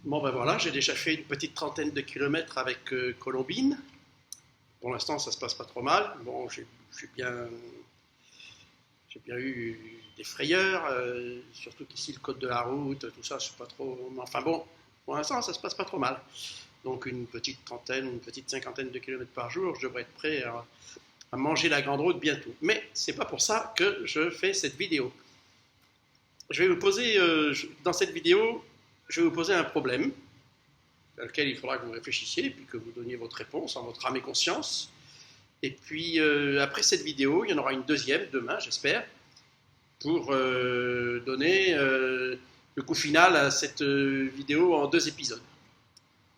Bon ben voilà, j'ai déjà fait une petite trentaine de kilomètres avec Colombine. Pour l'instant, ça se passe pas trop mal. Bon, j'ai bien, j'ai bien eu des frayeurs, surtout qu'ici le code de la route, tout ça, je sais pas trop. Enfin bon, pour l'instant, ça se passe pas trop mal. Donc une petite trentaine, une petite cinquantaine de kilomètres par jour, je devrais être prêt à manger la grande route bientôt. Mais c'est pas pour ça que je fais cette vidéo. Je vais vous poser, dans cette vidéo, je vais vous poser un problème auquel il faudra que vous réfléchissiez et puis que vous donniez votre réponse en votre âme et conscience. Et puis après cette vidéo, il y en aura une deuxième demain, j'espère, pour donner le coup final à cette vidéo en deux épisodes.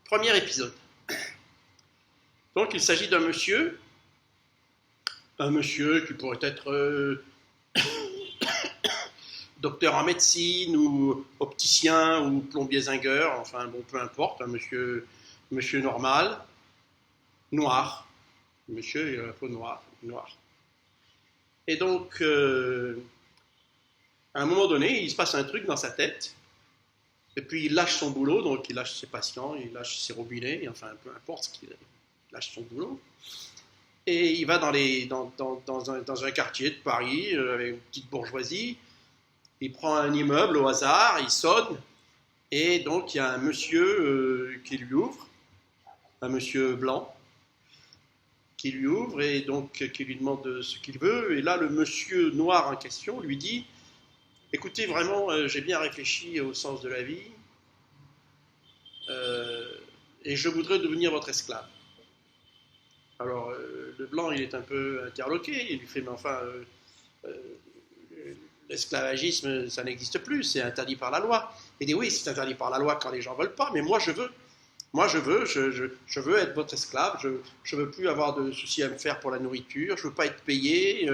Premier épisode. Donc il s'agit un monsieur qui pourrait être docteur en médecine ou opticien ou plombier zingueur, enfin bon, peu importe, un monsieur normal, noir. Monsieur, il a la peau noire. Et donc, à un moment donné, il se passe un truc dans sa tête, et puis il lâche son boulot, donc il lâche ses patients, il lâche ses robinets, enfin peu importe ce qu'il lâche son boulot. Et il va dans un quartier de Paris, avec une petite bourgeoisie, il prend un immeuble au hasard, il sonne, et donc il y a un monsieur qui lui ouvre, un monsieur blanc, qui lui ouvre et donc qui lui demande ce qu'il veut. Et là, le monsieur noir en question lui dit: écoutez, vraiment, j'ai bien réfléchi au sens de la vie euh, et je voudrais devenir votre esclave. Alors, le blanc, il est un peu interloqué. Il lui fait: mais enfin, l'esclavagisme, ça n'existe plus, c'est interdit par la loi. Il dit: oui, c'est interdit par la loi quand les gens veulent pas, mais moi, je veux. Moi, je veux être votre esclave, je veux plus avoir de soucis à me faire pour la nourriture, je veux pas être payé,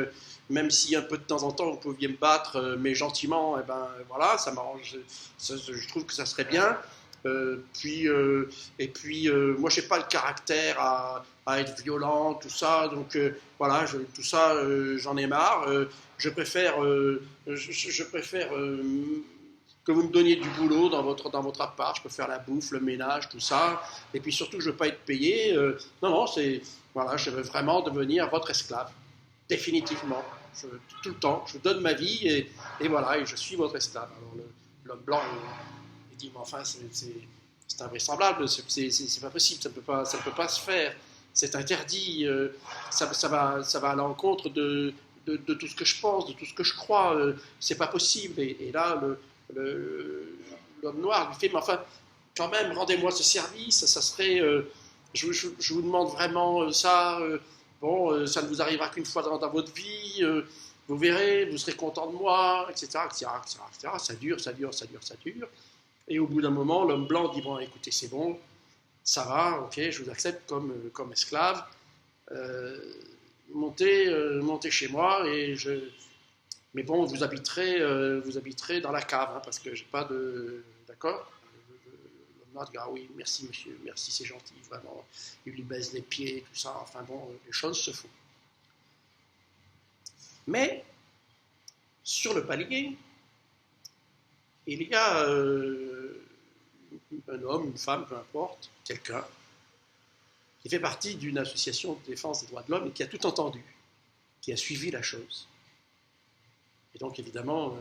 même si un peu de temps en temps vous pouviez me battre, mais gentiment, et ben voilà, ça m'arrange, je trouve que ça serait bien. Puis, et puis, moi, j'ai pas le caractère à être violent, tout ça, donc voilà, tout ça, j'en ai marre. Je préfère que vous me donniez du boulot dans votre appart, je peux faire la bouffe, le ménage, tout ça, et puis surtout je ne veux pas être payé. Non, non, c'est voilà, je veux vraiment devenir votre esclave, définitivement. Tout le temps, je vous donne ma vie et voilà, et je suis votre esclave. Alors l'homme blanc, il dit: mais enfin, c'est invraisemblable, c'est pas possible, ça ne peut pas se faire, c'est interdit, ça va à l'encontre de tout ce que je pense, de tout ce que je crois, c'est pas possible. Et là, l'homme noir lui fait: mais enfin, quand même, rendez-moi ce service, ça serait, je vous demande vraiment ça, bon, ça ne vous arrivera qu'une fois dans votre vie, vous verrez, vous serez content de moi, etc., etc., etc., etc. Ça dure, ça dure, ça dure, ça dure. Et au bout d'un moment, l'homme blanc dit: bon, écoutez, c'est bon, ça va, ok, je vous accepte comme esclave, euh, montez chez moi et mais bon, vous habiterez dans la cave, hein, parce que j'ai pas de. D'accord. L'homme noir dit: ah oui, merci monsieur, merci, c'est gentil, vraiment. Il lui baise les pieds, tout ça, enfin bon, les choses se font. Mais, sur le palier, il y a un homme, une femme, peu importe, quelqu'un, qui fait partie d'une association de défense des droits de l'homme et qui a tout entendu, qui a suivi la chose. Et donc, évidemment,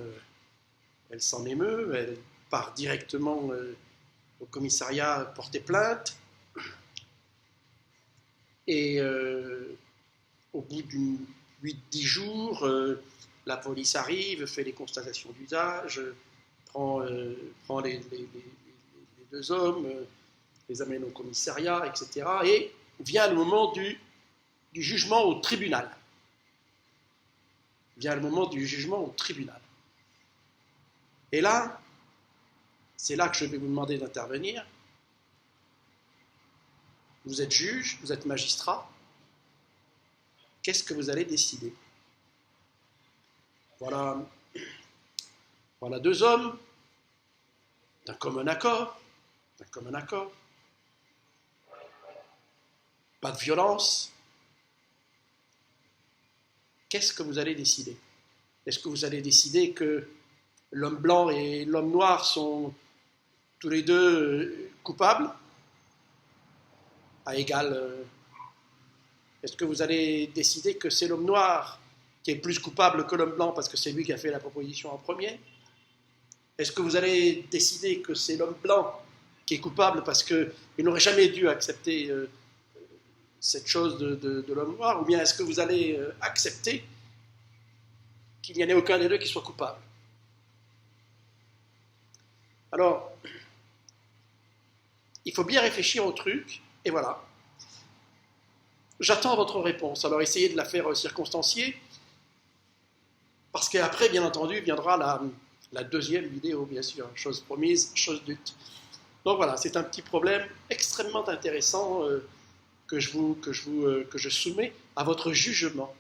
elle s'en émeut, elle part directement au commissariat porter plainte. Et au bout d'une 8-10 jours, la police arrive, fait les constatations d'usage, prend les deux hommes, les amène au commissariat, etc. Et vient le moment du jugement au tribunal. Vient le moment du jugement au tribunal. Et là, c'est là que je vais vous demander d'intervenir. Vous êtes juge, vous êtes magistrat. Qu'est-ce que vous allez décider? Voilà, voilà deux hommes d'un commun accord, d'un commun accord. Pas de violence. Qu'est-ce que vous allez décider? Est-ce que vous allez décider que l'homme blanc et l'homme noir sont tous les deux coupables à égal. Est-ce que vous allez décider que c'est l'homme noir qui est plus coupable que l'homme blanc parce que c'est lui qui a fait la proposition en premier? Est-ce que vous allez décider que c'est l'homme blanc qui est coupable parce qu'il n'aurait jamais dû accepter cette chose de l'homme noir? Ou bien est-ce que vous allez accepter qu'il n'y en ait aucun des deux qui soit coupable? Alors, il faut bien réfléchir au truc, et voilà. J'attends votre réponse. Alors, essayez de la faire circonstancier, parce qu'après, bien entendu, viendra la deuxième vidéo, bien sûr. Chose promise, chose dite. Donc voilà, c'est un petit problème extrêmement intéressant que je soumets à votre jugement.